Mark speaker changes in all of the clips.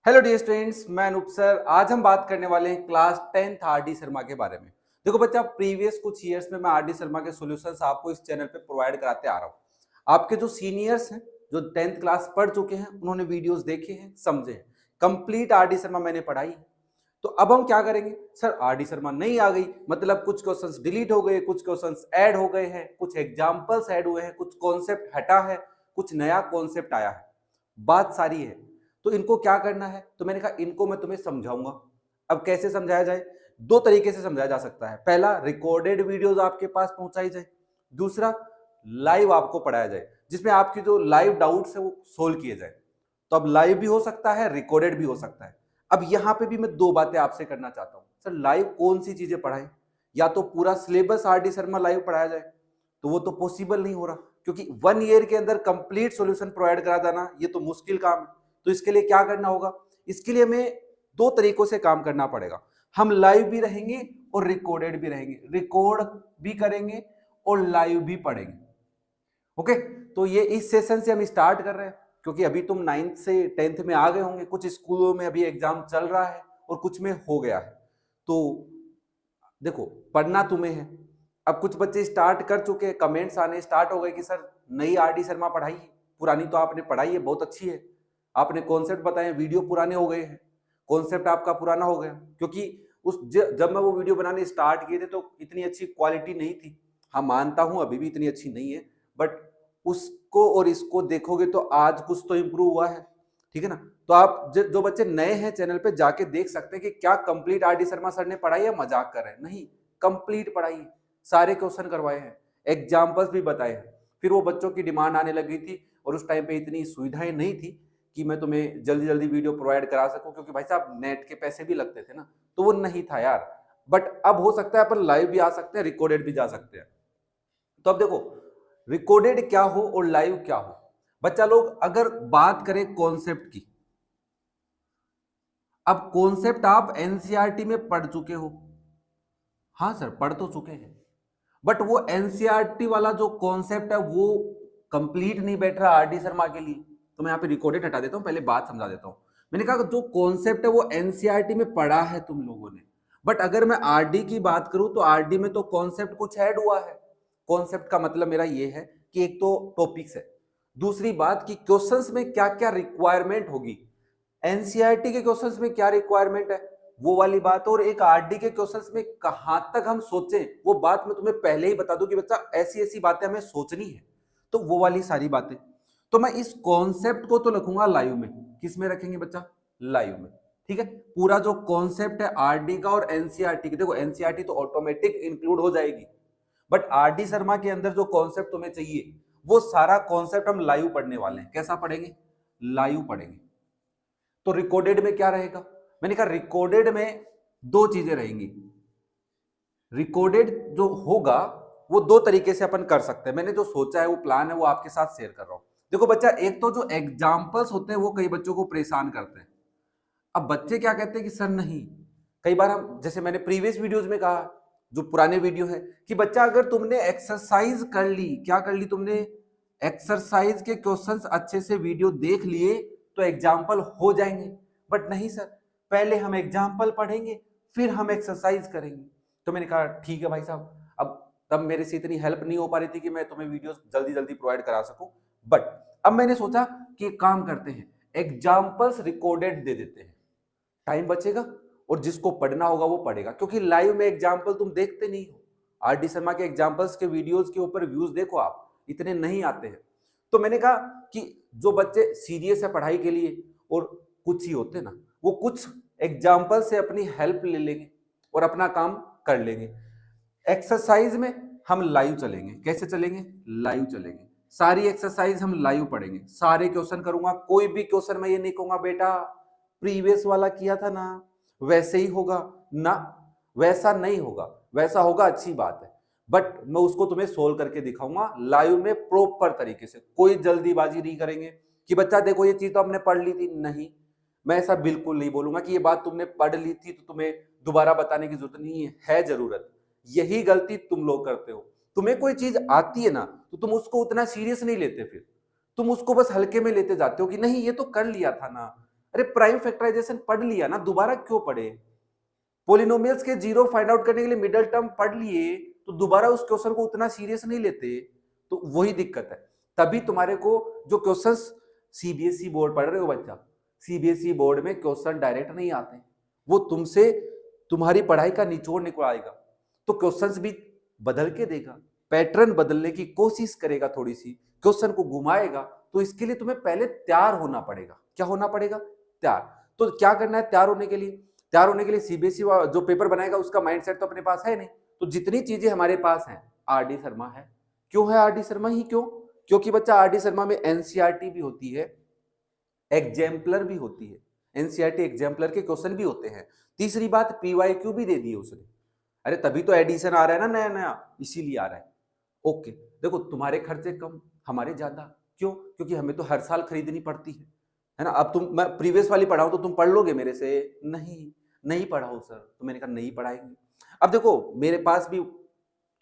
Speaker 1: Hello dear students, मैं Anoop sir. आज हम बात करने वाले हैं class 10th R D Sharma के बारे में। देखो बच्चा, प्रीवियस कुछ ईयर्स में मैं आर डी शर्मा के सॉल्यूशंस आपको इस चैनल पे प्रोवाइड कराते आ रहा हूँ। आपके जो सीनियर्स हैं, जो 10th क्लास पढ़ चुके हैं, उन्होंने वीडियोस देखे हैं, समझे हैं। कंप्लीट आर डी शर्मा मैंने पढ़ाई है। तो अब हम क्या करेंगे सर, आर डी शर्मा नहीं आ गई, मतलब कुछ क्वेश्चंस डिलीट हो गए, कुछ क्वेश्चंस ऐड हो गए हैं, कुछ एग्जाम्पल्स ऐड हुए हैं, कुछ कॉन्सेप्ट हटा है, कुछ नया कॉन्सेप्ट आया है। बात सारी है, तो इनको क्या करना है। तो मैंने कहा इनको मैं तुम्हें समझाऊंगा। अब कैसे समझाया जाए? दो तरीके से समझाया जा सकता है। पहला, रिकॉर्डेड वीडियोस आपके पास पहुंचाई जाए। दूसरा, लाइव आपको पढ़ाया जाए, जिसमें आपकी जो लाइव डाउट्स है वो सोल्व किए जाए। तो अब लाइव भी हो सकता है, रिकॉर्डेड भी हो सकता है। अब यहां पे भी मैं दो बातें आपसे करना चाहता हूं। सर, लाइव कौन सी चीजें पढ़ाएं? या तो पूरा syllabus R D Sharma live पढ़ाया जाए, तो वो तो पॉसिबल नहीं हो रहा, क्योंकि 1 ईयर के अंदर कंप्लीट सॉल्यूशन प्रोवाइड करा देना ये तो मुश्किल काम है। तो इसके लिए क्या करना होगा? इसके लिए हमें दो तरीकों से काम करना पड़ेगा। हम लाइव भी रहेंगे और रिकॉर्डेड भी रहेंगे, रिकॉर्ड भी करेंगे और लाइव भी पढ़ेंगे। ओके, तो ये इस सेशन से हम स्टार्ट कर रहे हैं, क्योंकि अभी तुम 9th से 10th में आ गए होंगे। कुछ स्कूलों में अभी एग्जाम चल रहा है और कुछ में हो गया है। तो देखो, पढ़ना तुम्हें है। अब कुछ बच्चे स्टार्ट कर चुके हैं, कमेंट्स आने स्टार्ट हो गए कि सर नई आर डी शर्मा पढ़ाई है, पुरानी तो आपने पढ़ाई है, बहुत अच्छी है, आपने कॉन्सेप्ट बताए, वीडियो पुराने हो गए हैं, कॉन्सेप्ट आपका पुराना हो गया। क्योंकि जब मैं वो वीडियो बनाने स्टार्ट किए थे तो इतनी अच्छी क्वालिटी नहीं थी। हाँ, मानता हूं अभी भी इतनी अच्छी नहीं है, बट उसको और इसको देखोगे तो आज कुछ तो इम्प्रूव हुआ है। ठीक है ना? तो आप जो बच्चे नए हैं चैनल पे जाके देख सकते हैं कि क्या complete R D Sharma sir ने पढ़ाई है, मजाक कर रहे हैं? नहीं, कंप्लीट पढ़ाई है, सारे क्वेश्चन करवाए हैं, एग्जाम्पल्स भी बताए हैं। फिर वो बच्चों की डिमांड आने लगी थी और उस टाइम पे इतनी सुविधाएं नहीं थी कि मैं तुम्हें जल्दी जल्दी वीडियो प्रोवाइड करा सकूं, क्योंकि भाई साहब नेट के पैसे भी लगते थे ना, तो वो नहीं था यार। बट अब हो सकता है अपन लाइव भी आ सकते हैं, रिकॉर्डेड भी जा सकते हैं। तो अब देखो, रिकॉर्डेड क्या हो और लाइव क्या हो। बच्चा लोग, अगर बात करें कॉन्सेप्ट की, अब कॉन्सेप्ट आप एनसीईआरटी में पढ़ चुके हो। हाँ सर, पढ़ तो चुके हैं, बट वो एनसीईआरटी वाला जो कॉन्सेप्ट है वो कंप्लीट नहीं बैठ रहा आर डी शर्मा के लिए। तो मैं यहाँ पे रिकॉर्डेड हटा देता हूँ, पहले बात समझा देता हूँ। मैंने कहा जो कॉन्सेप्ट है वो एनसीईआरटी में पढ़ा है तुम लोगों ने, बट अगर मैं आरडी की बात करूं तो आरडी में तो कॉन्सेप्ट कुछ ऐड हुआ है। कॉन्सेप्ट का मतलब मेरा ये है कि एक तो टॉपिक्स है, दूसरी बात कि क्वेश्चंस में क्या क्या रिक्वायरमेंट होगी, एनसीईआरटी के क्वेश्चंस में क्या रिक्वायरमेंट है, वो वाली बात। और एक आरडी के क्वेश्चंस में कहां तक हम सोचें, वो बात मैं तुम्हें पहले ही बता दूं कि बच्चा ऐसी ऐसी बातें हमें सोचनी है, तो वो वाली सारी बातें। तो मैं इस कॉन्सेप्ट को तो रखूंगा लाइव में। किस में रखेंगे बच्चा? लाइव में। ठीक है, पूरा जो कॉन्सेप्ट है आरडी का और एनसीईआरटी की, देखो एनसीईआरटी तो ऑटोमेटिक इंक्लूड हो जाएगी, बट आरडी शर्मा के अंदर जो कॉन्सेप्ट तुम्हें चाहिए वो सारा कॉन्सेप्ट हम लाइव पढ़ने वाले हैं। कैसा पढ़ेंगे? लाइव पढ़ेंगे। तो रिकॉर्डेड में क्या रहेगा? मैंने कहा रिकॉर्डेड में दो चीजें रहेंगी। रिकॉर्डेड जो होगा वो दो तरीके से अपन कर सकते हैं। मैंने जो सोचा है, वो प्लान है, वो आपके साथ शेयर कर रहा हूं। देखो बच्चा, एक तो जो एग्जाम्पल्स होते हैं वो कई बच्चों को परेशान करते हैं। अब बच्चे क्या कहते हैं कि सर नहीं, कई बार हम, जैसे मैंने प्रीवियस वीडियोस में कहा, जो पुराने वीडियो है, कि बच्चा अगर तुमने एक्सरसाइज कर ली, क्या कर ली तुमने, एक्सरसाइज के क्वेश्चंस अच्छे से वीडियो देख लिए तो एग्जाम्पल हो जाएंगे। बट नहीं सर, पहले हम एग्जाम्पल पढ़ेंगे फिर हम एक्सरसाइज करेंगे। तो मैंने कहा ठीक है भाई साहब। अब तब मेरे से इतनी हेल्प नहीं हो पा रही थी कि मैं तुम्हें वीडियोस जल्दी जल्दी प्रोवाइड करा सकूं, बट अब मैंने सोचा कि एक काम करते हैं, एग्जाम्पल्स रिकॉर्डेड दे देते हैं, टाइम बचेगा और जिसको पढ़ना होगा वो पढ़ेगा। क्योंकि लाइव में एग्जाम्पल तुम देखते नहीं हो। आर डी शर्मा के एग्जाम्पल्स के वीडियोस के ऊपर व्यूज देखो, आप इतने नहीं आते हैं। तो मैंने कहा कि जो बच्चे सीरियस है पढ़ाई के लिए और कुछ ही होते ना, वो कुछ एग्जाम्पल से अपनी हेल्प ले लेंगे और अपना काम कर लेंगे। एक्सरसाइज में हम लाइव चलेंगे। कैसे चलेंगे? लाइव चलेंगे। सारी एक्सरसाइज हम लाइव पढ़ेंगे, सारे क्वेश्चन करूंगा। कोई भी क्वेश्चन मैं ये नहीं कहूंगा बेटा प्रीवियस वाला किया था ना वैसे ही होगा ना, वैसा नहीं होगा। वैसा होगा अच्छी बात है, बट मैं उसको तुम्हें सोल्व करके दिखाऊंगा लाइव में प्रॉपर तरीके से। कोई जल्दीबाजी नहीं करेंगे कि बच्चा देखो ये चीज तो हमने पढ़ ली थी, नहीं, मैं ऐसा बिल्कुल नहीं बोलूंगा कि ये बात तुमने पढ़ ली थी तो तुम्हें दोबारा बताने की जरूरत नहीं है जरूरत। यही गलती तुम लोग करते हो। तुम्हें कोई चीज आती है ना तो तुम उसको उतना सीरियस नहीं लेते, फिर तुम उसको बस हल्के में लेते जाते हो कि नहीं ये तो कर लिया था ना, अरे प्राइम फैक्टराइजेशन पढ़ लिया ना, दोबारा क्यों पढ़े? पोलिनोमियल्स के जीरो फाइंड आउट करने के लिए मिडिल टर्म पढ़ लिए, तो दोबारा उस क्वेश्चन को उतना सीरियस नहीं लेते। तो वही दिक्कत है। तभी तुम्हारे को जो क्वेश्चंस सीबीएसई बोर्ड पढ़ रहे हो बच्चा, सीबीएसई बोर्ड में क्वेश्चन डायरेक्ट नहीं आते, वो तुमसे तुम्हारी पढ़ाई का निचोड़ निकालेगा, तो क्वेश्चंस भी बदल के देगा, पैटर्न बदलने की कोशिश करेगा, थोड़ी सी क्वेश्चन को घुमाएगा। तो इसके लिए तुम्हें पहले तैयार होना पड़ेगा। क्या होना पड़ेगा? तैयार। तो क्या करना है तैयार होने के लिए? तैयार होने के लिए सीबीएसई जो पेपर बनाएगा उसका माइंडसेट तो अपने पास है नहीं, तो जितनी चीजें हमारे पास हैं, आरडी शर्मा है। क्यों है आरडी शर्मा ही? क्यों? क्योंकि बच्चा आरडी शर्मा में एनसीईआरटी भी होती है, एग्जाम्पलर भी होती है, एनसीईआरटी एग्जाम्पलर के क्वेश्चन भी होते हैं। तीसरी बात, पीवाईक्यू भी दे दी है उसने। अरे तभी तो एडिशन आ रहा है ना नया नया, इसीलिए आ रहा है। ओके, देखो तुम्हारे खर्चे कम, हमारे ज्यादा। क्यों? क्योंकि हमें तो हर साल खरीदनी पड़ती है ना। अब मैं प्रीवियस वाली पढ़ाऊं तो तुम पढ़ लोगे मेरे से? नहीं पढ़ाओ सर, तो मैंने कहा नहीं पढ़ाएंगे। अब देखो मेरे पास भी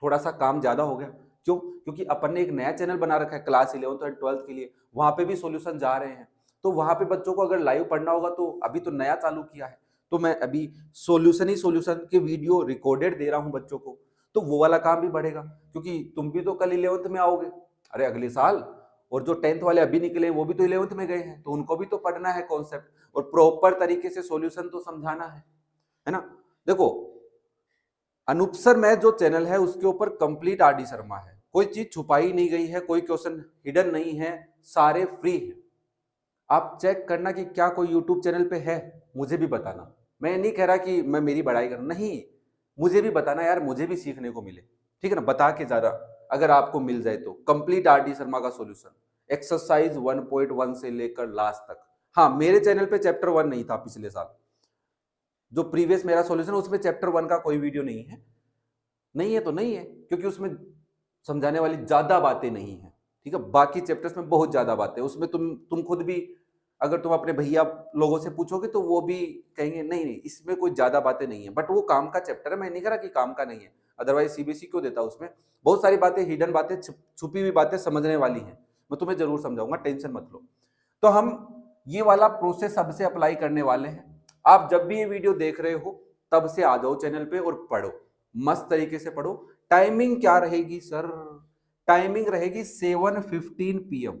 Speaker 1: थोड़ा सा काम ज्यादा हो गया। क्यों? क्योंकि अपन ने एक नया चैनल बना रखा है क्लास 11th और 12th के लिए, वहां पे भी सॉल्यूशन जा रहे हैं। तो वहां पे बच्चों को अगर लाइव पढ़ना होगा, तो अभी तो नया चालू किया है, तो मैं अभी सॉल्यूशन के वीडियो रिकॉर्डेड दे रहा हूं बच्चों को, तो वो वाला काम भी बढ़ेगा। क्योंकि तुम भी तो कल 11th में आओगे, अरे अगले साल, और जो 10th वाले अभी निकले वो भी तो 11th में गए हैं, तो उनको भी तो पढ़ना है कॉन्सेप्ट, और प्रॉपर तरीके से सॉल्यूशन तो समझाना है ना। देखो अनूप सर मैथ जो चैनल है उसके ऊपर कंप्लीट आरडी शर्मा है, कोई चीज छुपाई नहीं गई है, कोई क्वेश्चन हिडन नहीं है, सारे फ्री है। आप चेक करना कि क्या कोई यूट्यूब चैनल पे है, मुझे भी बताना। मैं नहीं कह रहा कि मैं मेरी बड़ाई कर, नहीं, मुझे भी बताना यार, मुझे भी सीखने को मिले, ठीक है ना। बता के जरा, अगर आपको मिल जाए तो कंप्लीट आरडी शर्मा का सॉल्यूशन एक्सरसाइज 1.1 से लेकर लास्ट तक। हाँ, मेरे चैनल पे चैप्टर 1 नहीं था पिछले साल, जो प्रीवियस मेरा सॉल्यूशन उसमें चैप्टर 1 का कोई वीडियो नहीं है। नहीं है तो नहीं है, क्योंकि उसमें समझाने वाली ज्यादा बातें नहीं है, ठीक है। बाकी चैप्टर्स में बहुत ज्यादा बातें, उसमें तुम खुद भी अगर तुम अपने भैया लोगों से पूछोगे तो वो भी कहेंगे नहीं नहीं इसमें कोई ज्यादा बातें नहीं है, बट वो काम का चैप्टर है। मैं नहीं कह रहा कि काम का नहीं है, अदरवाइज सीबीएसई क्यों देता, उसमें बहुत सारी बातें, हिडन बातें, छुपी हुई बातें समझने वाली हैं। मैं तुम्हें जरूर समझाऊंगा, टेंशन मत लो। तो हम ये वाला प्रोसेस सबसे अप्लाई करने वाले हैं। आप जब भी ये वीडियो देख रहे हो तब से आ जाओ चैनल पे और पढ़ो, मस्त तरीके से पढ़ो। टाइमिंग क्या रहेगी सर? टाइमिंग रहेगी 7:15 PM,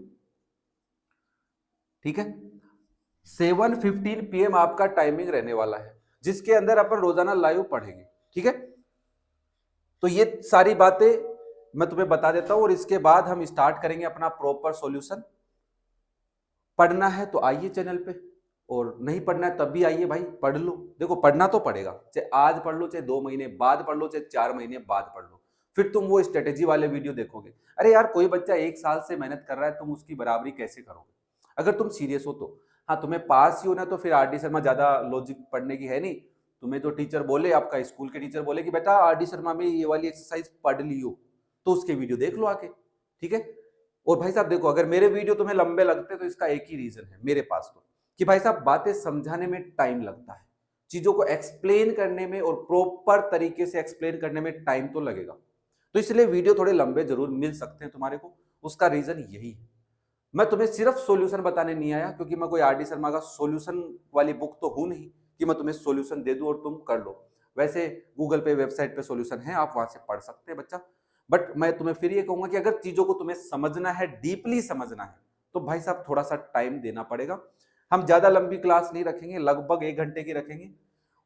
Speaker 1: ठीक है। 7:15 PM आपका टाइमिंग रहने वाला है, जिसके अंदर अपन रोजाना लाइव पढ़ेंगे, ठीक है। तो ये सारी बातें मैं तुम्हें बता देता हूं, और इसके बाद हम स्टार्ट करेंगे अपना प्रॉपर सॉल्यूशन। पढ़ना है तो आइए चैनल पे, और नहीं पढ़ना है तब भी आइए भाई, पढ़ लो। देखो पढ़ना तो पड़ेगा, चाहे आज पढ़ लो, चाहे 2 महीने बाद पढ़ लो, चाहे 4 महीने बाद पढ़ लो, फिर तुम वो स्ट्रेटेजी वाले वीडियो देखोगे। अरे यार कोई बच्चा 1 साल से मेहनत कर रहा है, तुम उसकी बराबरी कैसे करोगे अगर तुम सीरियस हो तो? हाँ, तुम्हें पास ही होना तो फिर आरडी शर्मा ज्यादा लॉजिक पढ़ने की है नहीं। तुम्हें जो टीचर बोले, आपका स्कूल के टीचर बोले कि बेटा आरडी शर्मा में ये वाली एक्सरसाइज पढ़ लियो, तो उसके वीडियो देख लो आके, ठीक है। और भाई साहब देखो, अगर मेरे वीडियो तुम्हें लंबे लगते तो इसका एक ही रीजन है मेरे पास, तो कि भाई साहब बातें समझाने में टाइम लगता है, चीजों को एक्सप्लेन करने में और प्रॉपर तरीके से एक्सप्लेन करने में टाइम तो लगेगा। तो इसलिए वीडियो थोड़े लंबे जरूर मिल सकते हैं तुम्हारे को, उसका रीजन यही है। मैं तुम्हें सिर्फ सॉल्यूशन बताने नहीं आया, क्योंकि मैं कोई आरडी शर्मा का सॉल्यूशन वाली बुक तो हूं नहीं कि मैं तुम्हें सॉल्यूशन दे दूं और तुम कर लो। वैसे गूगल पे, वेबसाइट पे सॉल्यूशन है, आप वहां से पढ़ सकते हैं बच्चा। बट मैं तुम्हें फिर ये कहूंगा कि अगर चीजों को तुम्हें समझना है, डीपली समझना है, तो भाई साहब थोड़ा सा टाइम देना पड़ेगा। हम ज्यादा लंबी क्लास नहीं रखेंगे, लगभग 1 घंटे की रखेंगे,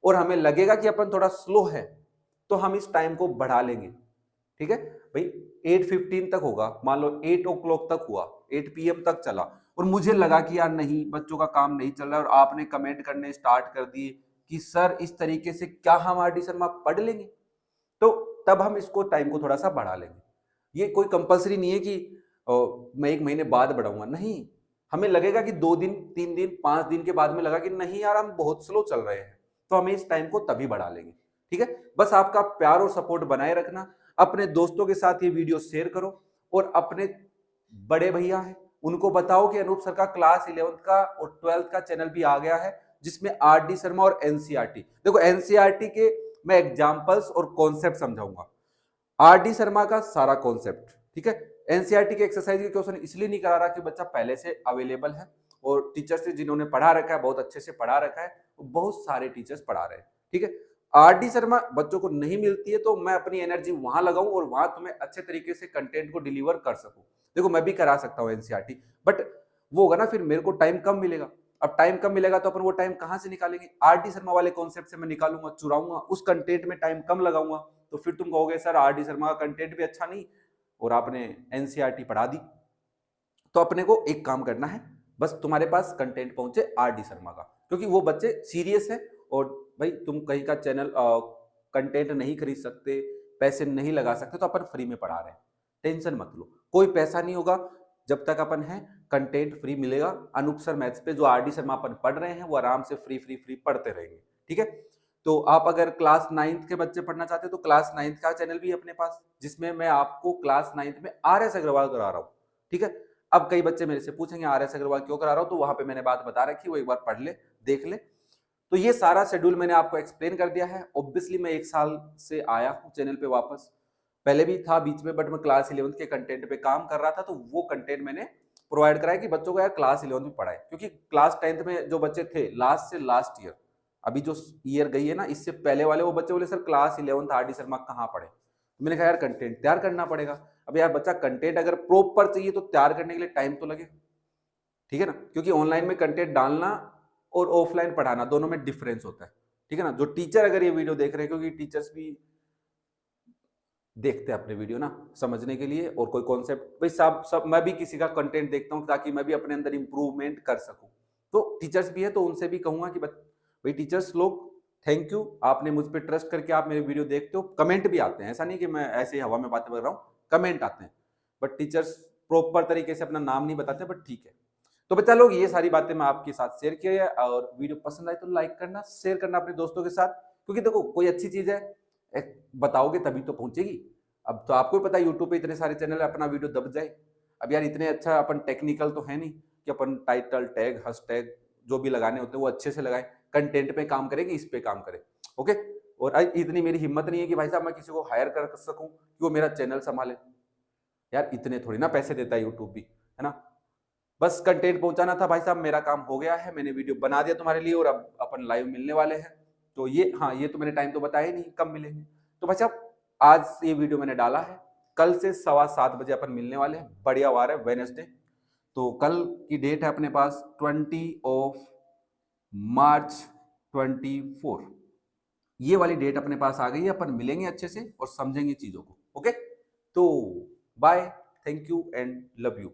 Speaker 1: और हमें लगेगा कि अपन थोड़ा स्लो है तो हम इस टाइम को बढ़ा लेंगे, ठीक है भाई। 8:15 तक होगा, मान लो 8 o'clock तक हुआ, 8 PM तक चला, और मुझे लगा कि यार नहीं, बच्चों का काम नहीं चल रहा है, और आपने कमेंट करने स्टार्ट कर दिए कि सर इस तरीके से क्या हम आरडी शर्मा पढ़ लेंगे, तो तब हम इसको टाइम को थोड़ा सा बढ़ा लेंगे। ये कोई कंपलसरी नहीं है कि मैं 1 महीने बाद बढ़ाऊंगा, नहीं। हमें लगेगा कि 2 दिन, 3 दिन, 5 दिन के बाद में लगा कि नहीं यार हम बहुत स्लो चल रहे हैं, तो हमें इस टाइम को तभी बढ़ा लेंगे, ठीक है। बस आपका प्यार और सपोर्ट बनाए रखना, अपने दोस्तों के साथ ये वीडियो शेयर करो, और अपने बड़े भैया हैं उनको बताओ कि अनूप सर का क्लास 11th का और 12th का चैनल भी आ गया है, जिसमें आरडी शर्मा और एनसीईआरटी, देखो एनसीईआरटी के मैं एग्जांपल्स और कॉन्सेप्ट समझाऊंगा, आरडी शर्मा का सारा कॉन्सेप्ट, ठीक है। एनसीईआरटी के एक्सरसाइज के क्वेश्चन इसलिए नहीं करा रहा कि बच्चा पहले से अवेलेबल है, और टीचर्स जिन्होंने पढ़ा रखा है, बहुत अच्छे से पढ़ा रखा है, बहुत सारे टीचर्स पढ़ा रहे हैं, ठीक है। आरडी शर्मा बच्चों को नहीं मिलती है, तो मैं अपनी एनर्जी वहां लगाऊं और वहां तुम्हें अच्छे तरीके से कंटेंट को डिलीवर कर सकूं। देखो मैं भी करा सकता हूं एनसीईआरटी, बट वो होगा ना, फिर मेरे को टाइम कम मिलेगा। अब टाइम कम मिलेगा तो अपन वो टाइम कहां से निकालेंगे? आरडी शर्मा वाले कॉन्सेप्ट से मैं निकालूंगा, चुराऊंगा, उस कंटेंट में टाइम कम लगाऊंगा, तो फिर तुम कहोगे सर आरडी शर्मा का कंटेंट भी अच्छा नहीं और आपने एनसीईआरटी पढ़ा दी। तो अपने को एक काम करना है, बस तुम्हारे पास कंटेंट पहुंचे आरडी शर्मा का, क्योंकि वो बच्चे सीरियस है। और भाई तुम कहीं का चैनल कंटेंट नहीं खरीद सकते, पैसे नहीं लगा सकते, तो अपन फ्री में पढ़ा रहे हैं, टेंशन मत लो, कोई पैसा नहीं होगा जब तक अपन है, कंटेंट फ्री मिलेगा। अनूप सर मैथ्स पे जो आरडी शर्मा अपन पढ़ रहे हैं वो आराम से फ्री फ्री फ्री पढ़ते रहेंगे, ठीक है। तो आप अगर क्लास 9th के बच्चे पढ़ना चाहते हैं तो क्लास 9th का चैनल भी है अपने पास, जिसमें मैं आपको क्लास 9th में आर.एस. अग्रवाल करा रहा हूँ, ठीक है। अब कई बच्चे मेरे से पूछेंगे आर.एस. अग्रवाल क्यों करा रहा हूँ, तो वहां पे मैंने बात बता रखी, वो एक बार पढ़ ले, देख ले। तो ये सारा शेड्यूल मैंने आपको एक्सप्लेन कर दिया है। ऑब्वियसली मैं 1 साल से आया हूँ चैनल पे वापस, पहले भी था बीच में, बट मैं क्लास 11th के कंटेंट पे काम कर रहा था, तो वो कंटेंट मैंने प्रोवाइड कराया कि बच्चों को यार क्लास 11th में पढ़ाए, क्योंकि क्लास 10th में जो बच्चे थे लास्ट से लास्ट ईयर, अभी जो ईयर गई है ना, इससे पहले वाले वो बच्चे बोले sir class 11th RD Sharma कहाँ पढ़े। तो मैंने कहा यार कंटेंट तैयार करना पड़ेगा। अब यार बच्चा कंटेंट अगर प्रॉपर चाहिए तो तैयार करने के लिए टाइम तो लगे, ठीक है ना, क्योंकि ऑनलाइन में कंटेंट डालना और ऑफलाइन पढ़ाना दोनों में डिफरेंस होता है, ठीक है ना। जो टीचर अगर ये वीडियो देख रहे हैं, क्योंकि टीचर्स भी देखते हैं अपने वीडियो ना समझने के लिए, और कोई कॉन्सेप्ट भाई सब मैं भी किसी का कंटेंट देखता हूँ ताकि मैं भी अपने अंदर इंप्रूवमेंट कर सकूं। तो टीचर्स भी है तो उनसे भी कहूंगा कि भाई टीचर्स लोग, थैंक यू, आपने मुझ पर ट्रस्ट करके आप मेरे वीडियो देखते हो। कमेंट भी आते हैं, ऐसा नहीं कि मैं ऐसे ही हवा में बातें कर रहा हूँ, कमेंट आते हैं, बट टीचर्स प्रॉपर तरीके से अपना नाम नहीं बताते, बट ठीक है। तो बच्चा लोग ये सारी बातें मैं आपके साथ शेयर किया है, और वीडियो पसंद आए तो लाइक करना, शेयर करना अपने दोस्तों के साथ, क्योंकि देखो कोई अच्छी चीज है बताओगे तभी तो पहुंचेगी। अब तो आपको भी पता है यूट्यूब पे इतने सारे चैनल है, अपना वीडियो दब जाए। अब यार इतने अच्छा अपन टेक्निकल तो है नहीं कि अपन टाइटल टैग हैशटैग जो भी लगाने होते हैं वो अच्छे से लगाएं, कंटेंट पे काम करेंगे, इस पे काम करें, ओके। और इतनी मेरी हिम्मत नहीं है कि भाई साहब मैं किसी को हायर कर सकूं कि वो मेरा चैनल संभाले, यार इतने थोड़ी ना पैसे देता है यूट्यूब भी, है ना। बस कंटेंट पहुंचाना था भाई साहब, मेरा काम हो गया है, मैंने वीडियो बना दिया तुम्हारे लिए, और अब अपन लाइव मिलने वाले हैं। तो ये हाँ, ये तो मैंने टाइम तो बताया नहीं कब मिलेंगे। तो भाई साहब आज ये वीडियो मैंने डाला है, कल से 7:15 बजे अपन मिलने वाले हैं, बढ़िया वार है, वेडनेसडे। तो कल की डेट है अपने पास 20 मार्च 24, ये वाली डेट अपने पास आ गई है, अपन मिलेंगे अच्छे से और समझेंगे चीजों को, ओके। तो bye, thank you and love you.